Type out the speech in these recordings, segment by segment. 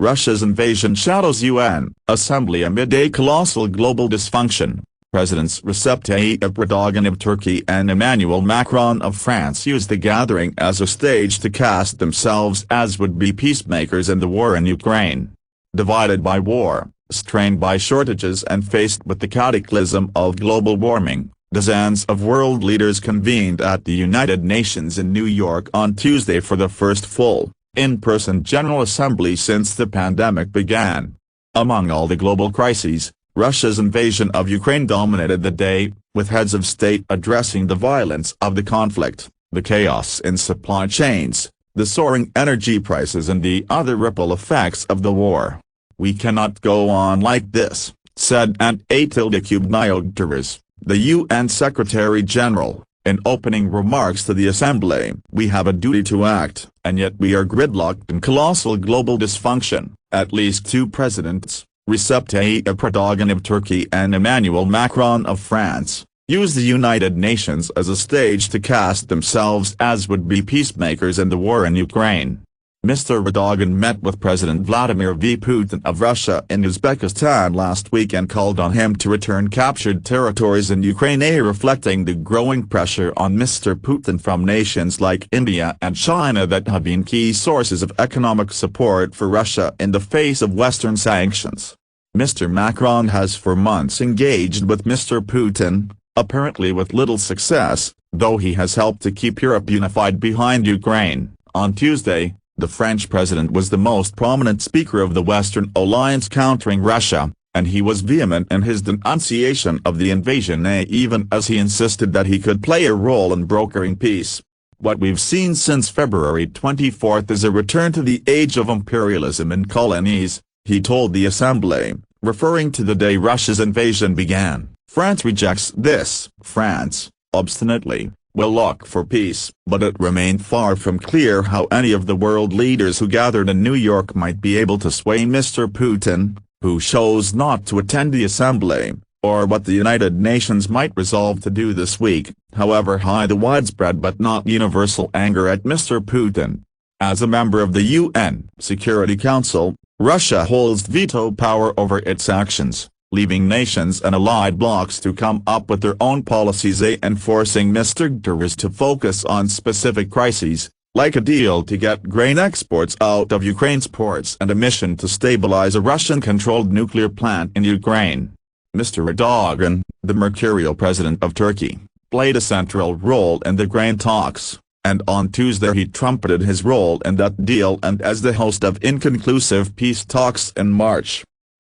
Russia's invasion shadows UN Assembly amid a colossal global dysfunction. Presidents Recep Tayyip Erdogan of Turkey and Emmanuel Macron of France used the gathering as a stage to cast themselves as would-be peacemakers in the war in Ukraine. Divided by war, strained by shortages and faced with the cataclysm of global warming, dozens of world leaders convened at the United Nations in New York on Tuesday for the first full, in-person General Assembly since the pandemic began. Among all the global crises, Russia's invasion of Ukraine dominated the day, with heads of state addressing the violence of the conflict, the chaos in supply chains, the soaring energy prices and the other ripple effects of the war. "We cannot go on like this," said Antonio Guterres, the UN Secretary-General, in opening remarks to the Assembly. "We have a duty to act, and yet we are gridlocked in colossal global dysfunction." At least two presidents, Recep Tayyip Erdogan of Turkey and Emmanuel Macron of France, used the United Nations as a stage to cast themselves as would-be peacemakers in the war in Ukraine. Mr. Erdogan met with President Vladimir Putin of Russia in Uzbekistan last week and called on him to return captured territories in Ukraine, reflecting the growing pressure on Mr. Putin from nations like India and China that have been key sources of economic support for Russia in the face of Western sanctions. Mr. Macron has for months engaged with Mr. Putin, apparently with little success, though he has helped to keep Europe unified behind Ukraine. On Tuesday, the French president was the most prominent speaker of the Western alliance countering Russia, and he was vehement in his denunciation of the invasion, even as he insisted that he could play a role in brokering peace. "What we've seen since February 24 is a return to the age of imperialism and colonies," he told the Assembly, referring to the day Russia's invasion began. "France rejects this. France, obstinately, will look for peace." But it remained far from clear how any of the world leaders who gathered in New York might be able to sway Mr. Putin, who chose not to attend the Assembly, or what the United Nations might resolve to do this week, however high the widespread but not universal anger at Mr. Putin. As a member of the UN Security Council, Russia holds veto power over its actions, leaving nations and allied blocs to come up with their own policies, and forcing Mr. Guterres to focus on specific crises, like a deal to get grain exports out of Ukraine's ports and a mission to stabilize a Russian-controlled nuclear plant in Ukraine. Mr. Erdogan, the mercurial president of Turkey, played a central role in the grain talks, and on Tuesday he trumpeted his role in that deal and as the host of inconclusive peace talks in March.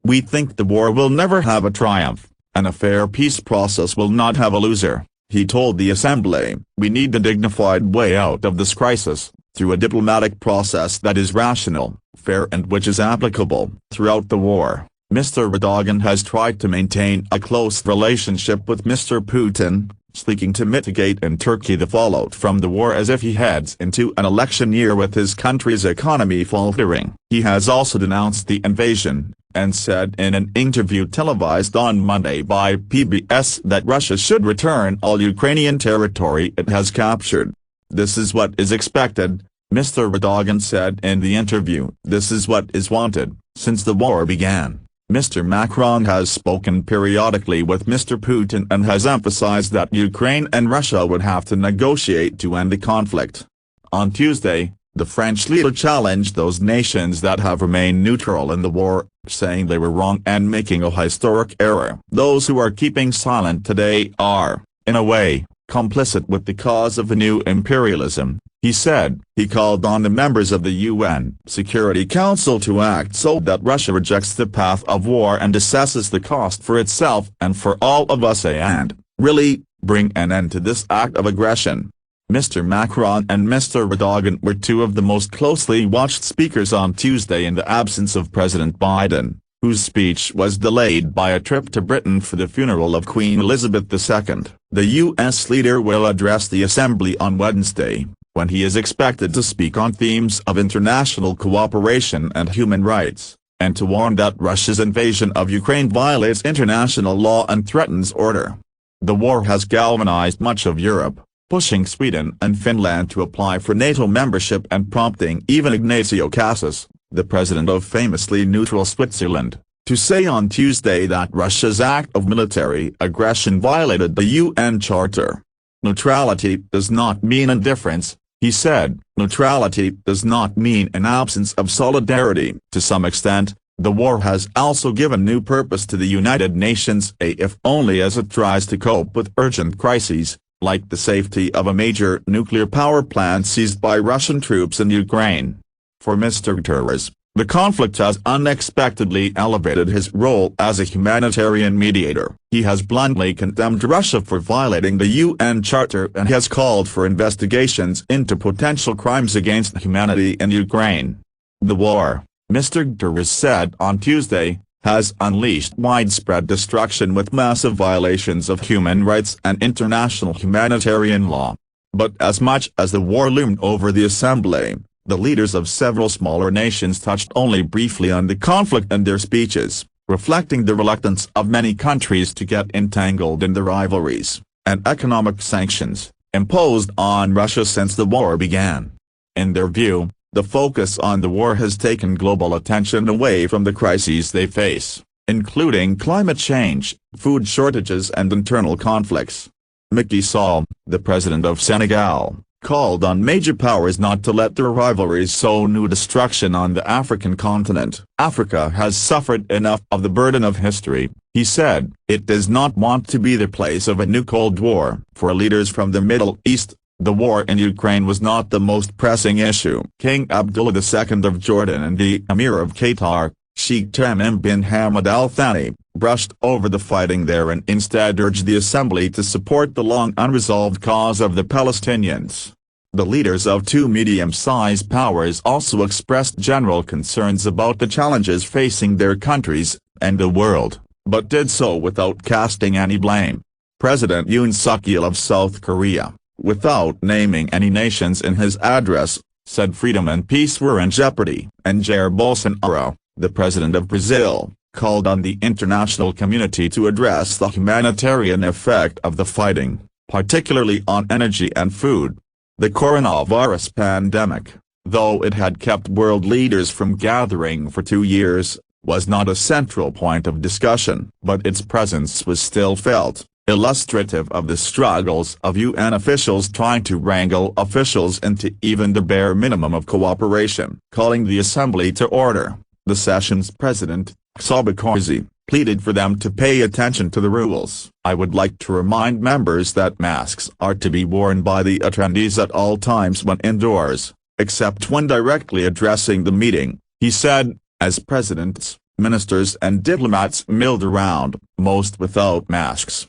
"We think the war will never have a triumph, and a fair peace process will not have a loser," he told the Assembly. "We need a dignified way out of this crisis, through a diplomatic process that is rational, fair and which is applicable." Throughout the war, Mr. Erdogan has tried to maintain a close relationship with Mr. Putin, seeking to mitigate in Turkey the fallout from the war as if he heads into an election year with his country's economy faltering. He has also denounced the invasion, and said in an interview televised on Monday by PBS that Russia should return all Ukrainian territory it has captured. "This is what is expected," Mr. Erdogan said in the interview. "This is what is wanted, since the war began." Mr. Macron has spoken periodically with Mr. Putin and has emphasized that Ukraine and Russia would have to negotiate to end the conflict. On Tuesday, the French leader challenged those nations that have remained neutral in the war, saying they were wrong and making a historic error. "Those who are keeping silent today are, in a way, complicit with the cause of the new imperialism," he said. He called on the members of the UN Security Council to act so that Russia rejects the path of war and assesses the cost for itself and for all of us, and, really, bring an end to this act of aggression. Mr. Macron and Mr. Erdogan were two of the most closely watched speakers on Tuesday in the absence of President Biden, whose speech was delayed by a trip to Britain for the funeral of Queen Elizabeth II. The U.S. leader will address the Assembly on Wednesday, when he is expected to speak on themes of international cooperation and human rights, and to warn that Russia's invasion of Ukraine violates international law and threatens order. The war has galvanized much of Europe, pushing Sweden and Finland to apply for NATO membership and prompting even Ignacio Casas, the president of famously neutral Switzerland, to say on Tuesday that Russia's act of military aggression violated the UN Charter. Neutrality does not mean indifference, he said. Neutrality does not mean an absence of solidarity. To some extent, the war has also given new purpose to the United Nations, if only as it tries to cope with urgent crises, like the safety of a major nuclear power plant seized by Russian troops in Ukraine. For Mr. Guterres, the conflict has unexpectedly elevated his role as a humanitarian mediator. He has bluntly condemned Russia for violating the UN Charter and has called for investigations into potential crimes against humanity in Ukraine. The war, Mr. Guterres said on Tuesday, has unleashed widespread destruction with massive violations of human rights and international humanitarian law. But as much as the war loomed over the assembly, the leaders of several smaller nations touched only briefly on the conflict in their speeches, reflecting the reluctance of many countries to get entangled in the rivalries and economic sanctions imposed on Russia since the war began. In their view, the focus on the war has taken global attention away from the crises they face, including climate change, food shortages and internal conflicts. Macky Sall, the president of Senegal, called on major powers not to let their rivalries sow new destruction on the African continent. Africa has suffered enough of the burden of history, he said. It does not want to be the place of a new Cold War. For leaders from the Middle East, the war in Ukraine was not the most pressing issue. King Abdullah II of Jordan and the Emir of Qatar, Sheikh Tamim bin Hamad Al Thani, brushed over the fighting there and instead urged the assembly to support the long unresolved cause of the Palestinians. The leaders of two medium-sized powers also expressed general concerns about the challenges facing their countries and the world, but did so without casting any blame. President Yoon Suk-yeol of South Korea, without naming any nations in his address, said freedom and peace were in jeopardy. And Jair Bolsonaro, the president of Brazil, called on the international community to address the humanitarian effect of the fighting, particularly on energy and food. The coronavirus pandemic, though it had kept world leaders from gathering for 2 years, was not a central point of discussion. But its presence was still felt, illustrative of the struggles of UN officials trying to wrangle officials into even the bare minimum of cooperation. Calling the assembly to order, the session's president, Sabah Karzi, pleaded for them to pay attention to the rules. I would like to remind members that masks are to be worn by the attendees at all times when indoors, except when directly addressing the meeting, he said, as presidents, ministers and diplomats milled around, most without masks.